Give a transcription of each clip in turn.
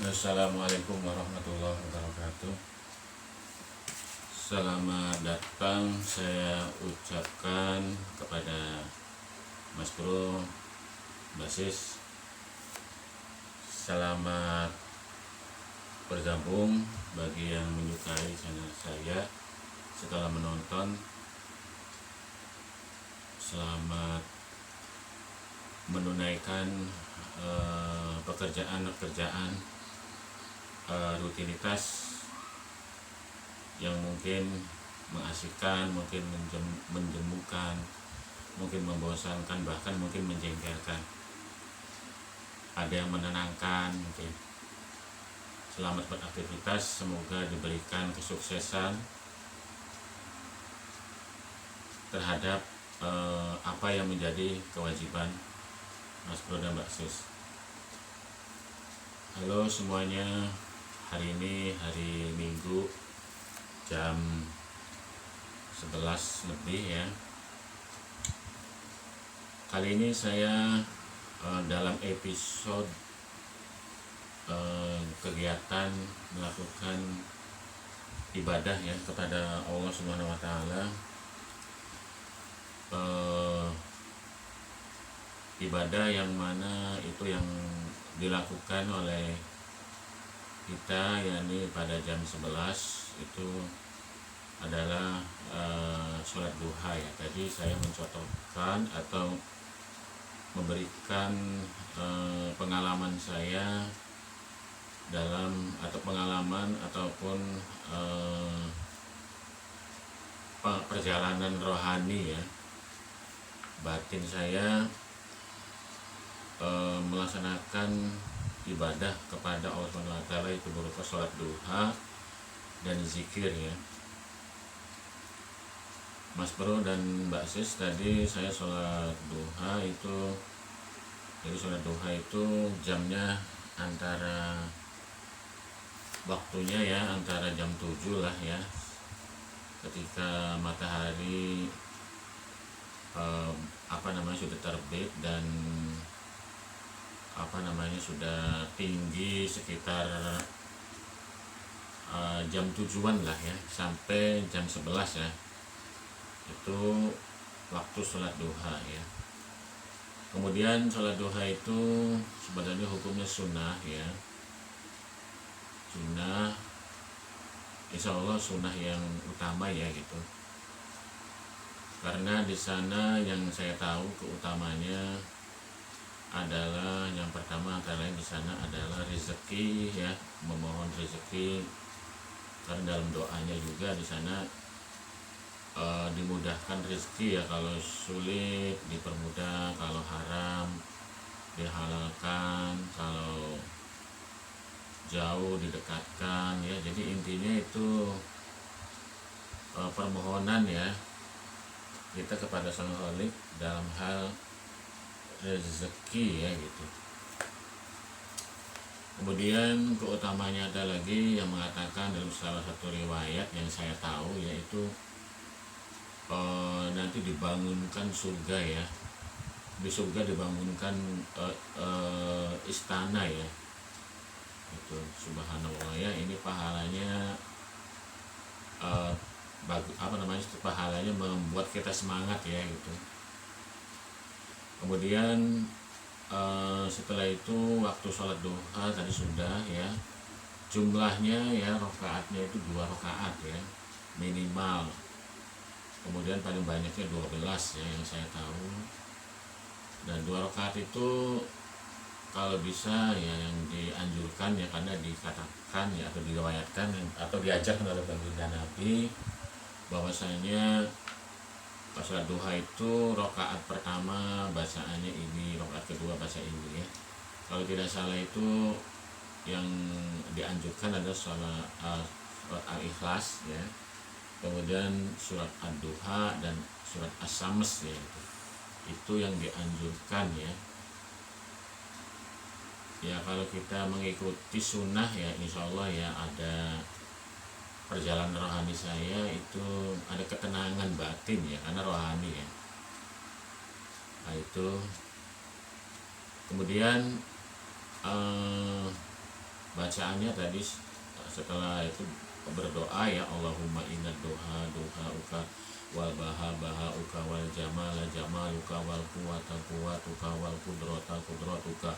Assalamualaikum warahmatullahi wabarakatuh. Selamat datang saya ucapkan kepada Mas Bro Basis. Selamat bergabung bagi yang menyukai channel saya setelah menonton. Selamat menunaikan pekerjaan rutinitas yang mungkin mengasihkan, mungkin menjemukan, mungkin membosankan, bahkan mungkin menjengkelkan. Ada yang menenangkan mungkin. Selamat beraktivitas, semoga diberikan kesuksesan terhadap apa yang menjadi kewajiban Mas Bro dan Mbak Sis. Halo semuanya, hari ini hari Minggu jam 11 lebih ya. Kali ini saya dalam episode kegiatan melakukan ibadah ya kepada Allah Subhanahu wa taala. Ibadah yang mana itu yang dilakukan oleh kita, yakni pada jam 11 itu adalah sholat duha ya. Tadi saya mencontohkan atau memberikan pengalaman saya dalam atau pengalaman ataupun perjalanan rohani ya, batin saya melaksanakan ibadah kepada Allah SWT itu berupa sholat duha dan zikir ya. Mas Bro dan Mbak Sis, tadi saya sholat duha itu, jadi sholat duha itu jamnya antara waktunya ya antara jam 7 lah ya, ketika matahari sudah terbit dan sudah tinggi sekitar jam 7-an lah ya, sampai jam 11 ya, itu waktu sholat duha ya. Kemudian sholat duha itu sebenarnya hukumnya sunnah ya, sunnah, insya Allah sunnah yang utama ya gitu, karena di sana yang saya tahu keutamanya adalah yang pertama antara lain di sana adalah rezeki ya, memohon rezeki, karena dalam doanya juga di sana dimudahkan rezeki ya, kalau sulit dipermudah, kalau haram dihalalkan, kalau jauh didekatkan ya. Jadi intinya itu permohonan ya kita kepada Sang Khalik dalam hal rezeki ya gitu. Kemudian keutamanya ada lagi yang mengatakan dalam salah satu riwayat yang saya tahu, yaitu nanti dibangunkan surga ya, di surga dibangunkan istana ya, itu subhanallah ya. Ini pahalanya pahalanya membuat kita semangat ya gitu. Kemudian setelah itu waktu sholat duha tadi sudah ya, jumlahnya ya rakaatnya itu 2 rakaat ya minimal. Kemudian paling banyaknya 12 ya yang saya tahu. Dan 2 rakaat itu kalau bisa ya yang dianjurkan ya, karena dikatakan ya atau diriwayatkan atau diajarkan oleh baginda Nabi bahwasanya pas sholat duha itu rakaat pertama bacaannya ini, rakaat kedua baca ini ya. Kalau tidak salah itu yang dianjurkan adalah sholat Al-Ikhlas ya, kemudian surat Ad-Duha dan surat As-Sams ya, itu yang dianjurkan ya. Ya kalau kita mengikuti sunnah ya, insya Allah ya ada perjalanan rohani saya itu ada ketenangan batin ya, karena rohani ya. Nah itu kemudian bacaannya tadi setelah itu berdoa ya, Allahumma inna doha doha uka wal baha baha uka wal jamala jamaluka wal quwata quwatuka wal kudrata kudratuka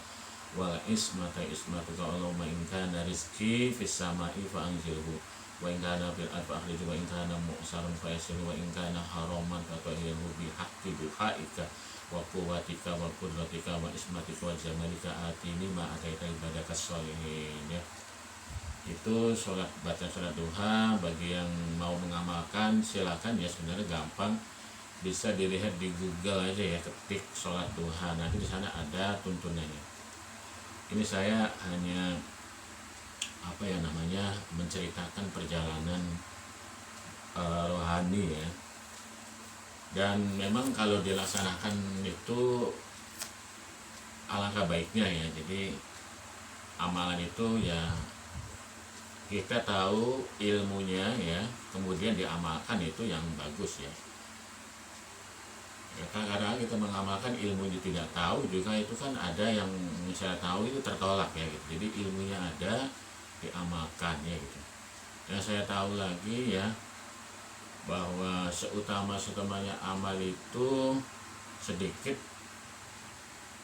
wal ismata ismatuka, Allahumma in kana rizki fis samai fa anzilhu wa in kana fil ardi fa akhrij wa in kana mu'saran fa yassirhu wa in kana haraman fa tahhirhu bi haqqi duhaika wa quwwatika wa qudratika wa ismatika wa jamalika atini ma ataita ibadaka sholihin ya. Itu baca sholat duha. Bagi yang mau mengamalkan silakan ya, sebenarnya gampang, bisa dilihat di Google aja ya, ketik sholat duha, nanti di sana ada tuntunannya. Ini saya hanya menceritakan perjalanan rohani ya, dan memang kalau dilaksanakan itu alangkah baiknya ya. Jadi amalan itu ya, kita tahu ilmunya ya, kemudian diamalkan, itu yang bagus ya. Ya, kadang-kadang kita mengamalkan ilmunya tidak tahu juga, itu kan ada yang saya tahu itu tertolak ya gitu. Jadi ilmunya ada, diamalkan ya gitu. Yang saya tahu lagi ya, bahwa seutama-utamanya amal itu sedikit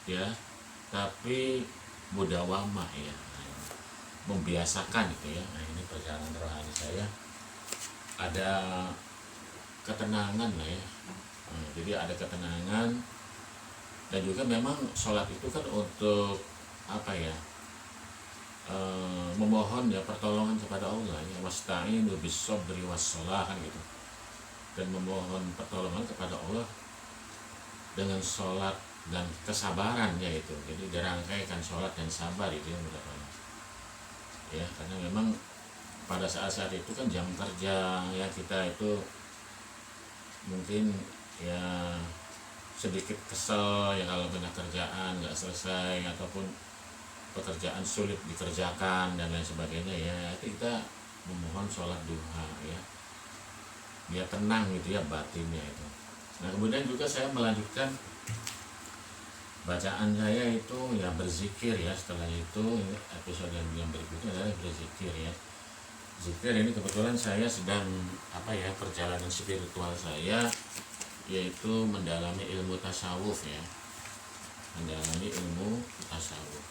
ya, tapi mudawamah ya, membiasakan itu ya. Nah, ini perjalanan rohani saya, ada ketenangan lah ya. Jadi ada ketenangan, dan juga memang sholat itu kan untuk apa ya, memohon ya pertolongan kepada Allah ya, wasta'inu bis-sabri was-shalah kan gitu, dan memohon pertolongan kepada Allah dengan sholat dan kesabaran ya itu. Jadi dirangkaikan sholat dan sabar itu yang menurut ya, karena memang pada saat-saat itu kan jam kerja ya, kita itu mungkin ya sedikit kesel ya kalau kena kerjaan nggak selesai, ataupun pekerjaan sulit dikerjakan dan lain sebagainya ya, itu kita memohon sholat duha ya, biar tenang gitu ya batinnya itu. Nah, kemudian juga saya melanjutkan bacaan saya itu ya berzikir ya. Setelah itu episode yang berikutnya adalah berzikir ya. Zikir ini kebetulan saya sedang perjalanan spiritual saya, yaitu mendalami ilmu tasawuf ya, mendalami ilmu tasawuf.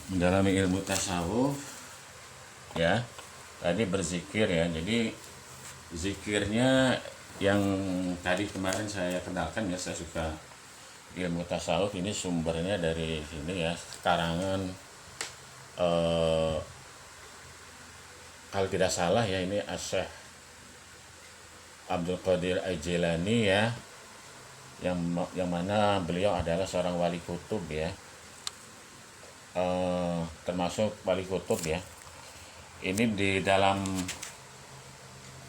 Mendalami ilmu tasawuf ya, tadi berzikir ya. Jadi zikirnya yang tadi kemarin saya kenalkan ya, saya suka ilmu tasawuf ini sumbernya dari sini ya, karangan kalau tidak salah ya, ini Syekh Abdul Qadir Al-Jilani ya, yang mana beliau adalah seorang wali kutub ya, termasuk wali kutub ya. Ini di dalam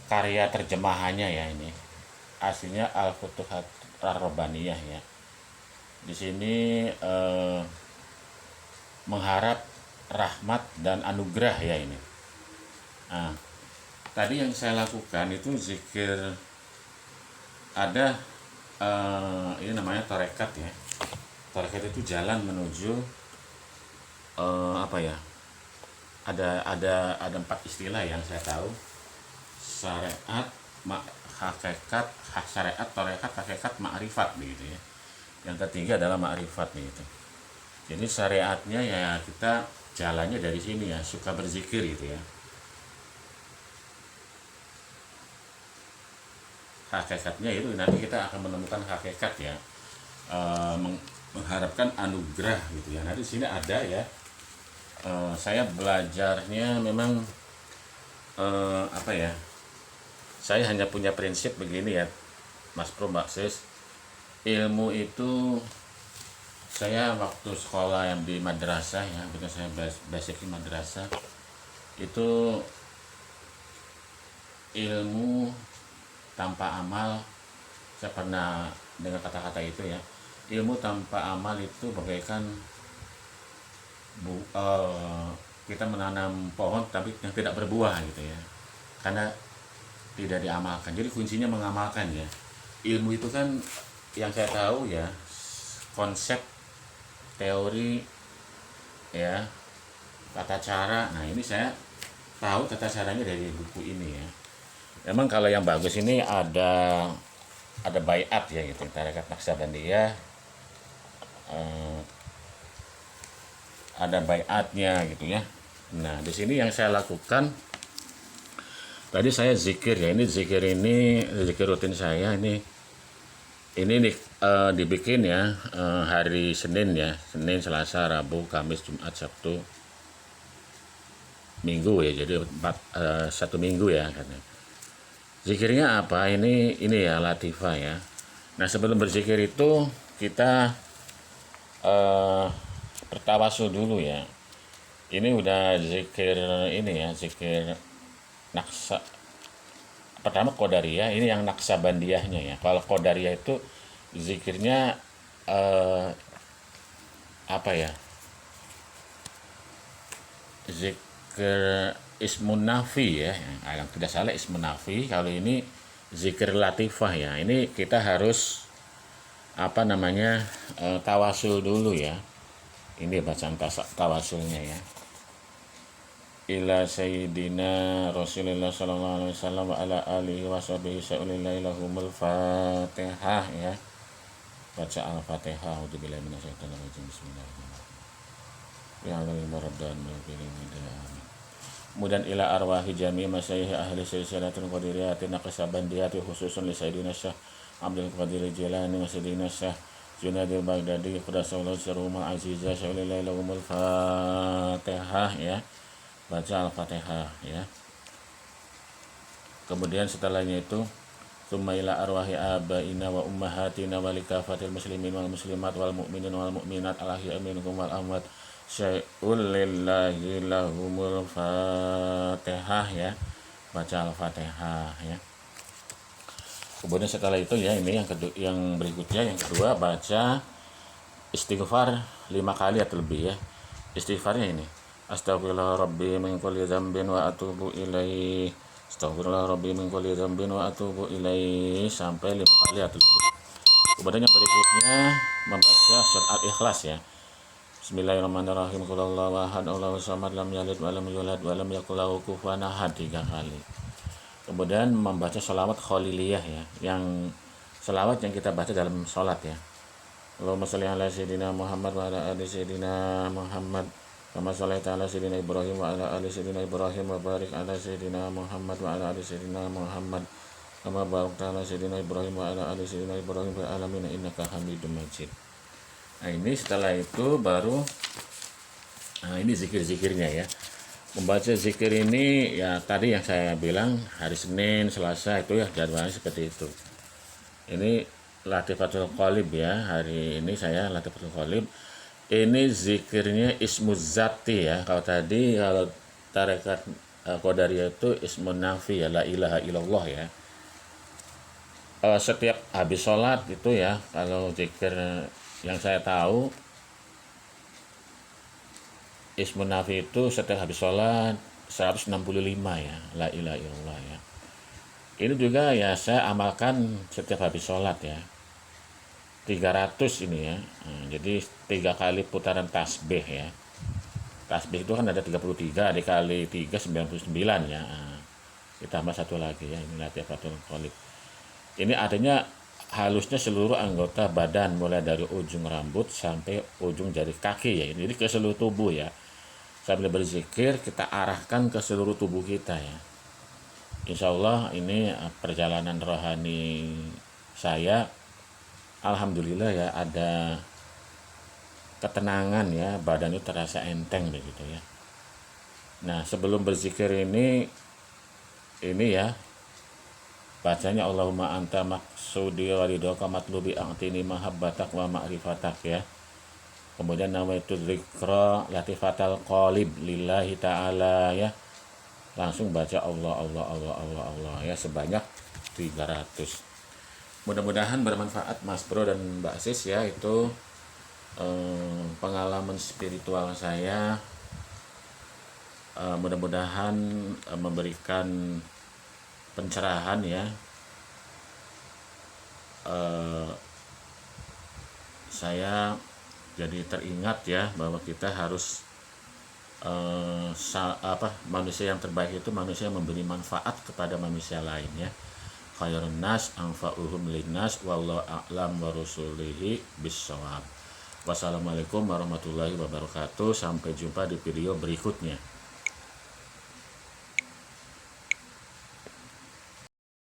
karya terjemahannya ya, ini aslinya Al-Futuhat Ar-Rabbaniyah ya. Di sini mengharap rahmat dan anugerah ya ini. Nah, tadi yang saya lakukan itu zikir, ada ini namanya tarekat ya. Tarekat itu jalan menuju ada 4 istilah yang saya tahu: syariat, hakikat, syariat, tarekat, hakikat, ma'rifat begitu ya. Yang ketiga adalah ma'rifat begitu. Jadi syariatnya ya, kita jalannya dari sini ya, suka berzikir gitu ya. Hakikatnya itu nanti kita akan menemukan hakikat ya, mengharapkan anugerah gitu ya. Nanti di sini ada ya. Saya belajarnya memang saya hanya punya prinsip begini ya, Mas Bro, Mbak Sis. Ilmu itu saya waktu sekolah yang di madrasah ya, betul, saya basic di madrasah itu, ilmu tanpa amal Saya pernah dengar kata-kata itu ya. Ilmu tanpa amal itu bagaikan kita menanam pohon tapi yang tidak berbuah gitu ya. Karena tidak diamalkan. Jadi kuncinya mengamalkan ya. Ilmu itu kan yang saya tahu ya, konsep, teori ya, tata cara. Nah, ini saya tahu tata caranya dari buku ini ya. Memang kalau yang bagus ini ada bayat ya gitu, tarekat Naqsabandiyah, eh, ada bayatnya gitu ya. Nah, di sini yang saya lakukan tadi saya zikir ya. Ini zikir rutin saya ini nih, dibikin ya, hari Senin ya, Senin, Selasa, Rabu, Kamis, Jumat, Sabtu, Minggu ya. Jadi satu minggu ya katanya. Zikirnya apa? Ini ya latifah ya. Nah, sebelum berzikir itu kita bertawasul dulu ya. Ini udah zikir ini ya, zikir naksa. Pertama Qadariyah, ini yang Naqsabandiyahnya ya. Kalau Qadariyah itu zikirnya apa ya? Zikir Ismun Nafi ya. Yang tidak salah Ismun Nafi. Kalau ini zikir latifah ya. Ini kita harus apa namanya, tawasul dulu ya. Ini bacaan tawasulnya ya. Ila Sayyidina Rasulullah sallallahu alaihi wasallam wa ala alihi wa sahbihi sa'ulillahi lahumul Fatihah ya. Baca Al-Fatihah. A'udzubillahi minasyaitonir rajim. Bismillahirrahmanirrahim. Ya Allah rabban amin. Kemudian ila arwahi jami masyayikh ahli silsilatul qadiriyatin naqsabandiyati khususun li Sayyidina Syekh Abdul Qadir Jilani wa Sayyidina Syekh Junadil Baghdadi Qudasallahu sirrumul azizah sa'ulillahi lahumul Fatihah ya. Baca Al-Fatihah ya. Kemudian setelahnya itu summa ila arwahi abaina wa ummahatina wa likafatil muslimin wal muslimat wal mu'minin wal mu'minat al-ahya'i minhum wal amwat syai'ul lillahi lahumul Fatihah ya. Baca Al-Fatihah ya. Kemudian setelah itu ya, ini yang berikutnya, yang kedua, baca istighfar 5 kali atau lebih ya. Istighfarnya ini Astagfirullah Rabbi min kulli dzambin wa atubu ilaih. Astagfirullah Rabbi min kulli dzambin wa atubu ilaih sampai 5 kali atau lebih. Kemudian yang berikutnya membaca surat Al-Ikhlas ya. Bismillahirrahmanirrahim. Qul huwallahu ahad, Allahu samad, lam yalid wa lam yulad wa lam yakul lahu kufuwan ahad 3 kali. Kemudian membaca sholawat khaliliyah ya, yang sholawat yang kita baca dalam sholat ya. Allahumma sholli ala sayyidina Muhammad wa ala ali sayyidina Muhammad kama shallaita ala sayyidina Ibrahim wa ala ali sayyidina Ibrahim wa barik ala sayyidina Muhammad wa ala ali sayyidina Muhammad kama barakta ala sayyidina Ibrahim wa ala ali sayyidina Ibrahim fil alamin innaka Hamidum Majid. Nah, ini setelah itu baru ini zikir-zikirnya ya. Membaca zikir ini ya, tadi yang saya bilang hari Senin, Selasa itu ya jadwalnya seperti itu. Ini Latifatul Qalib ya. Hari ini saya Latifatul Qalib. Ini zikirnya Ismuz Zati ya. Kalau tadi kalau tarekat Qadariyah itu Ismun Nafi ya, la ilaha illallah ya. Setiap habis sholat itu ya, kalau zikir yang saya tahu Ismun Nafi itu setiap habis sholat 165 ya, la ilaha illallah ya. Ini juga ya saya amalkan setiap habis sholat ya. 300 ini ya. Jadi 3 kali putaran tasbih ya. Tasbih itu kan ada 33, dikali 3 99 ya. Ditambah 1 lagi ya, ini Latifatul Qalib. Ini artinya halusnya seluruh anggota badan mulai dari ujung rambut sampai ujung jari kaki ya. Jadi ke seluruh tubuh ya. Sambil berzikir kita arahkan ke seluruh tubuh kita ya. Insya Allah ini perjalanan rohani saya, alhamdulillah ya, ada ketenangan ya, badan itu terasa enteng begitu ya. Nah, sebelum berzikir ini ya bacanya Allahumma anta maksudi wa ridhoka matlubi a'tini mahabbatak wa ma'rifatak ya. Kemudian nawaitu dzikra latifatal qalib lillahi ta'ala ya. Langsung baca Allah ya sebanyak 300. Mudah-mudahan bermanfaat Mas Bro dan Mbak Sis ya. Itu pengalaman spiritual saya, mudah-mudahan memberikan pencerahan ya. Saya jadi teringat ya bahwa kita harus manusia yang terbaik itu manusia yang memberi manfaat kepada manusia lain ya. Khairun nas anfa'uhum linnas wallahu a'lam wa rasulihi bissawab. Wassalamualaikum warahmatullahi wabarakatuh. Sampai jumpa di video berikutnya.